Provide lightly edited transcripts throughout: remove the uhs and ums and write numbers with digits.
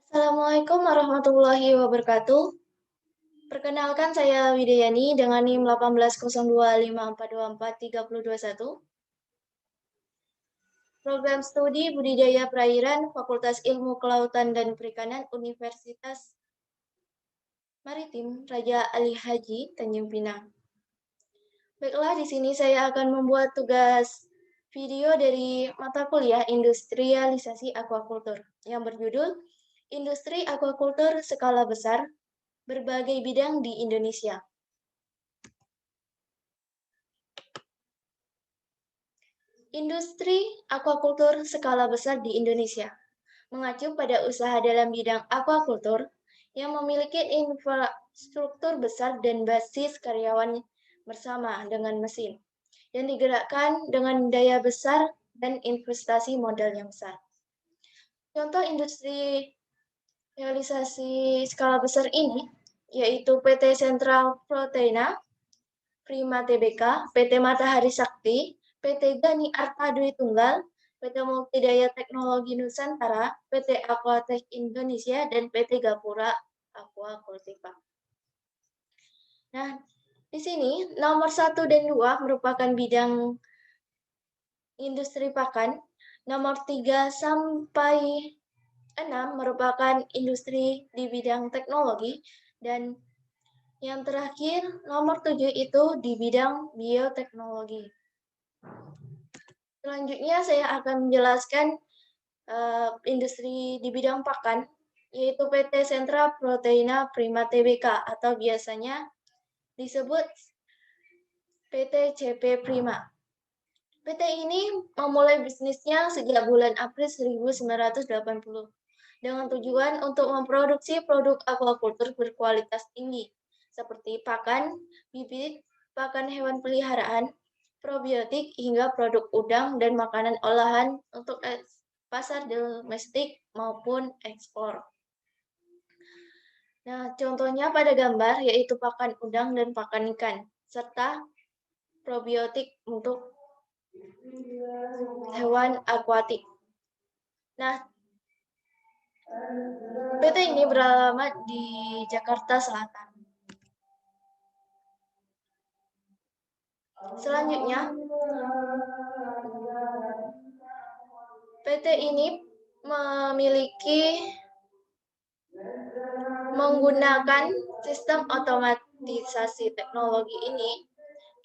Assalamualaikum warahmatullahi wabarakatuh. Perkenalkan saya Widayani dengan NIM 180254243021. Program Studi Budidaya Perairan Fakultas Ilmu Kelautan dan Perikanan Universitas Maritim Raja Ali Haji Tanjung Pinang. Baiklah, di sini saya akan membuat tugas video dari mata kuliah Industrialisasi Aquaculture yang berjudul Industri Aquaculture Skala Besar, Berbagai Bidang di Indonesia. Industri aquaculture skala besar di Indonesia mengacu pada usaha dalam bidang aquaculture yang memiliki infrastruktur besar dan basis karyawan bersama dengan mesin yang digerakkan dengan daya besar dan investasi modal yang besar. Contoh industri realisasi skala besar ini yaitu PT Sentral Proteina, Prima Tbk, PT Matahari Sakti, PT Gani Arta Dwi Tunggal, PT Multidaya Teknologi Nusantara, PT Aquatech Indonesia, dan PT Gapura Aqua Cultiva. Nah, di sini nomor 1 dan 2 merupakan bidang industri pakan, nomor 3 sampai 6 merupakan industri di bidang teknologi, dan yang terakhir, nomor 7 itu di bidang bioteknologi. Selanjutnya saya akan menjelaskan industri di bidang pakan, yaitu PT Sentra Proteina Prima Tbk atau biasanya disebut PT CP Prima. PT ini memulai bisnisnya sejak bulan April 1980 dengan tujuan untuk memproduksi produk aquaculture berkualitas tinggi seperti pakan, bibit, pakan hewan peliharaan, probiotik, hingga produk udang dan makanan olahan untuk pasar domestik maupun ekspor. Nah, contohnya pada gambar yaitu pakan udang dan pakan ikan, serta probiotik untuk hewan akuatik. Nah, PT ini beralamat di Jakarta Selatan. Selanjutnya, PT ini menggunakan sistem otomatisasi. Teknologi ini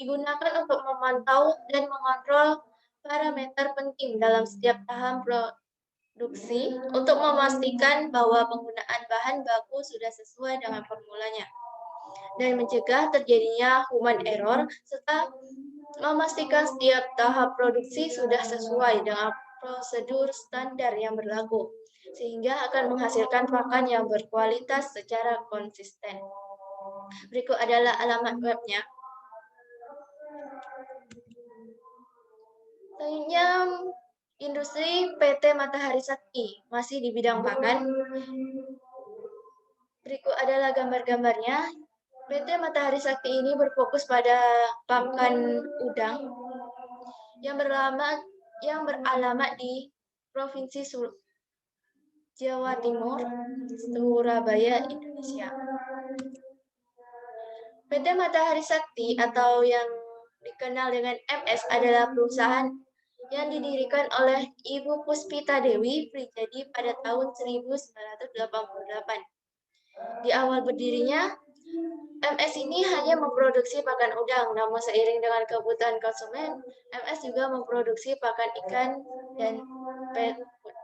digunakan untuk memantau dan mengontrol parameter penting dalam setiap tahap produksi untuk memastikan bahwa penggunaan bahan baku sudah sesuai dengan formulanya dan mencegah terjadinya human error serta memastikan setiap tahap produksi sudah sesuai dengan prosedur standar yang berlaku sehingga akan menghasilkan pakan yang berkualitas secara konsisten. Berikut adalah alamat webnya. Selanjutnya, industri PT Matahari Sakti masih di bidang pakan. Berikut adalah gambar-gambarnya. PT Matahari Sakti ini berfokus pada pakan udang yang beralamat di Provinsi Jawa Timur, Surabaya, Indonesia. PT Matahari Sakti atau yang dikenal dengan MS adalah perusahaan yang didirikan oleh Ibu Puspita Dewi Prijadi pada tahun 1988. Di awal berdirinya, MS ini hanya memproduksi pakan udang, namun seiring dengan kebutuhan konsumen, MS juga memproduksi pakan ikan dan pet food.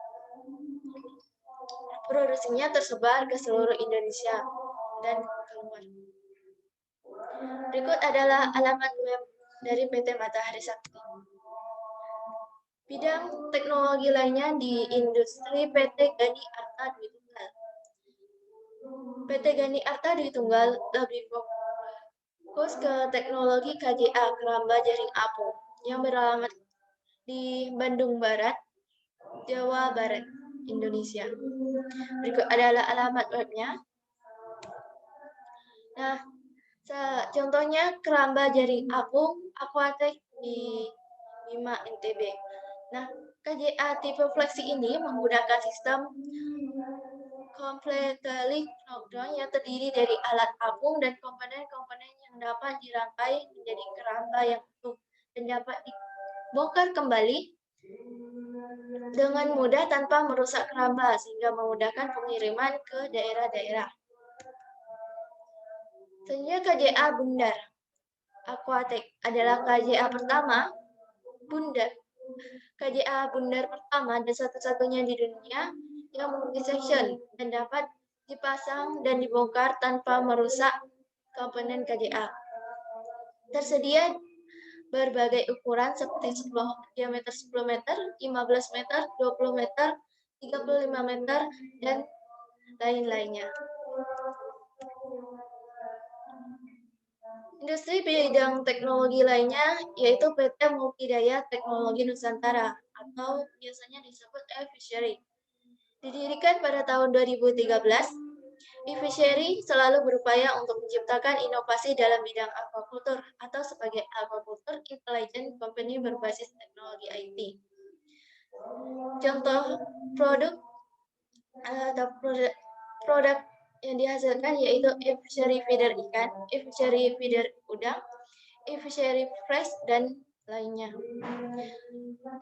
Produksinya tersebar ke seluruh Indonesia dan keluar. Berikut adalah alamat web dari PT Matahari Sakti. Bidang teknologi lainnya di industri PT Gani Arta Dwi Tunggal. PT Gani Arta Dwi Tunggal lebih fokus ke teknologi KJA keramba jaring apung yang beralamat di Bandung Barat, Jawa Barat, Indonesia. Berikut adalah alamat webnya. Nah, contohnya keramba jaring apung Aquatech di Bima NTB. Nah, KJA tipe fleksi ini menggunakan sistem completely knockdown yang terdiri dari alat apung dan komponen-komponen yang dapat dirangkai menjadi keramba yang utuh dan dapat dibongkar kembali dengan mudah tanpa merusak keramba sehingga memudahkan pengiriman ke daerah-daerah. Selanjutnya KJA Bundar Aquatech adalah KJA pertama Bundar. KJA Bundar pertama dan satu-satunya di dunia yang memiliki section dan dapat dipasang dan dibongkar tanpa merusak komponen KJA. Tersedia berbagai ukuran seperti diameter 10 meter, 15 meter, 20 meter, 35 meter, dan lain-lainnya. Industri bidang teknologi lainnya yaitu PT Multidaya Teknologi Nusantara atau biasanya disebut e-Fishery. Didirikan pada tahun 2013, e-Fishery selalu berupaya untuk menciptakan inovasi dalam bidang aquaculture atau sebagai aquaculture intelligent company berbasis teknologi IT. Contoh produk atau produk yang dihasilkan yaitu e-Fishery feeder ikan, e-Fishery feeder udang, e-Fishery fresh, dan lainnya.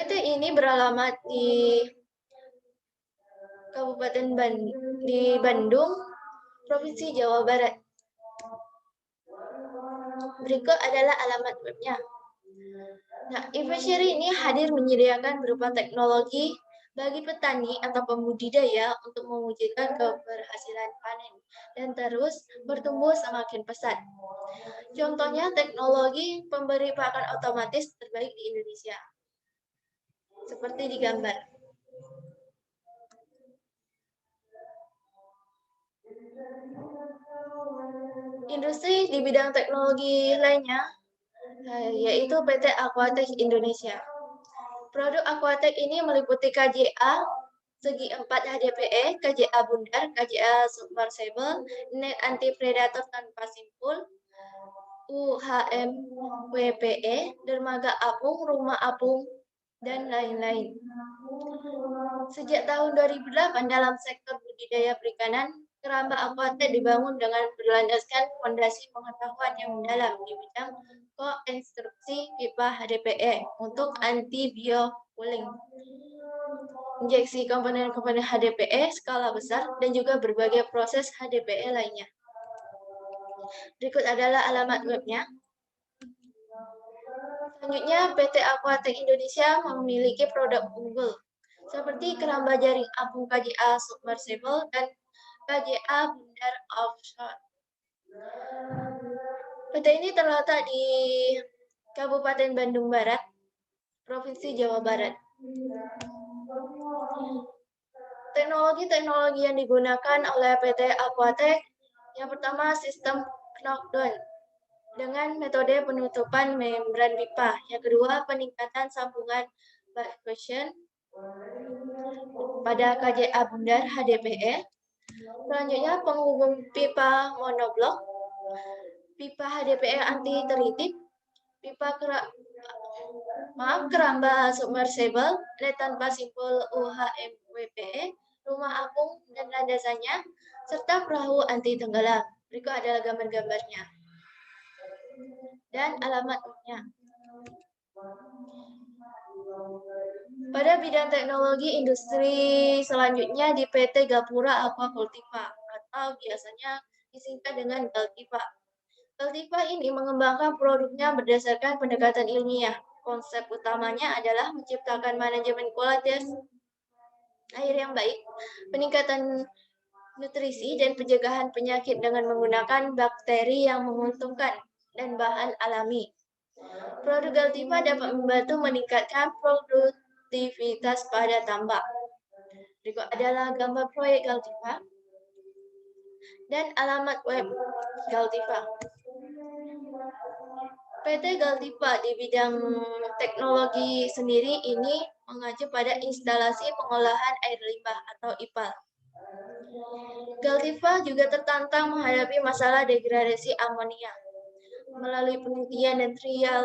PT ini beralamat di Kabupaten Bandung, Provinsi Jawa Barat. Berikut adalah alamat webnya. Nah, e-Fishery ini hadir menyediakan berupa teknologi bagi petani atau pembudidaya untuk mewujudkan keberhasilan panen dan terus bertumbuh semakin pesat. Contohnya teknologi pemberi pakan otomatis terbaik di Indonesia. Seperti di gambar. Industri di bidang teknologi lainnya yaitu PT Aquatech Indonesia. Produk Aquatech ini meliputi KJA segi 4 HDPE, KJA Bundar, KJA Submersible, net anti predator tanpa simpul, UHM WPE, dermaga apung, rumah apung, dan lain-lain. Sejak tahun 2008 dalam sektor budidaya perikanan, keramba Aquatech dibangun dengan berlandaskan fondasi pengetahuan yang mendalam di bidang konstruksi pipa HDPE untuk anti-biofouling, injeksi komponen-komponen HDPE skala besar, dan juga berbagai proses HDPE lainnya. Berikut adalah alamat webnya. Selanjutnya, PT Aquatech Indonesia memiliki produk unggul seperti keramba jaring apung KJA Submersible dan KJA Bundar Offshore. PT ini terletak di Kabupaten Bandung Barat, Provinsi Jawa Barat. Teknologi-teknologi yang digunakan oleh PT Aquatech, yang pertama sistem knockdown dengan metode penutupan membran pipa. Yang kedua, peningkatan sambungan vibration pada KJA Bundar HDPE. Selanjutnya, penghubung pipa monoblok, pipa HDPE anti teritip, keramba submersible, net tanpa simpul UHM WPE, rumah apung dan landasannya, serta perahu anti tenggelam. Berikut adalah gambar-gambarnya dan alamatnya. Pada bidang teknologi industri selanjutnya di PT Gapura Aquacultiva atau biasanya disingkat dengan Galtiva. Galtiva ini mengembangkan produknya berdasarkan pendekatan ilmiah. Konsep utamanya adalah menciptakan manajemen kualitas air yang baik, peningkatan nutrisi dan pencegahan penyakit dengan menggunakan bakteri yang menguntungkan dan bahan alami. Produk Galtiva dapat membantu meningkatkan produktivitas pada tambak. Berikut adalah gambar proyek Galtiva dan alamat web Galtiva. PT Galtiva di bidang teknologi sendiri ini mengacu pada instalasi pengolahan air limbah atau IPAL. Galtiva juga tertantang menghadapi masalah degradasi amonia. Melalui penelitian dan trial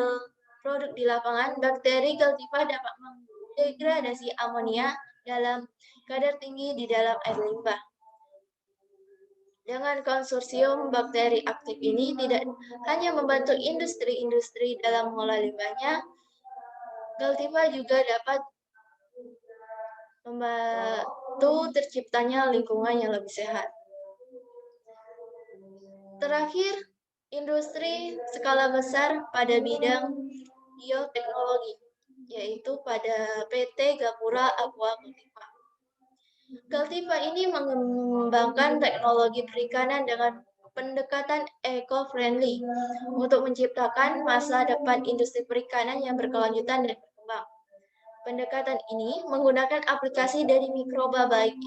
produk di lapangan, bakteri Galtiva dapat mendegradasi amonia dalam kadar tinggi di dalam air limbah. Dengan konsorsium bakteri aktif ini tidak hanya membantu industri-industri dalam mengolah limbahnya, Galtiva juga dapat membantu terciptanya lingkungan yang lebih sehat. Terakhir, industri skala besar pada bidang bioteknologi, yaitu pada PT Gapura Aqua Galtiva. Galtiva ini mengembangkan teknologi perikanan dengan pendekatan eco-friendly untuk menciptakan masa depan industri perikanan yang berkelanjutan dan berkembang. Pendekatan ini menggunakan aplikasi dari mikroba baik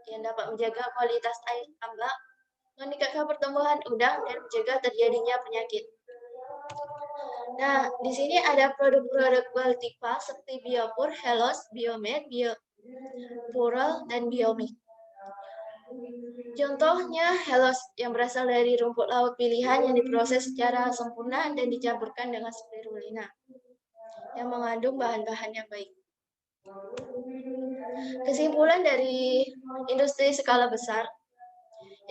yang dapat menjaga kualitas air tambak, meningkatkan pertumbuhan udang, dan mencegah terjadinya penyakit. Nah, di sini ada produk-produk Galtiva seperti Biopur, Helos, Biomed, Biopural, dan Biomix. Contohnya Helos yang berasal dari rumput laut pilihan yang diproses secara sempurna dan dicampurkan dengan spirulina yang mengandung bahan-bahan yang baik. Kesimpulan dari industri skala besar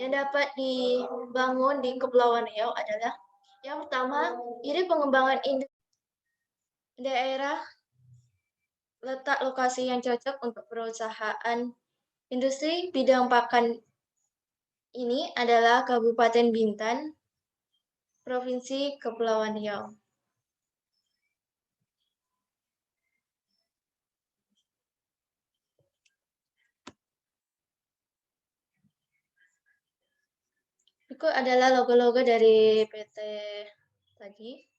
yang dapat dibangun di Kepulauan Riau adalah yang pertama, ide pengembangan daerah letak lokasi yang cocok untuk perusahaan industri bidang pakan ini adalah Kabupaten Bintan, Provinsi Kepulauan Riau. Berikut adalah logo-logo dari PT tadi.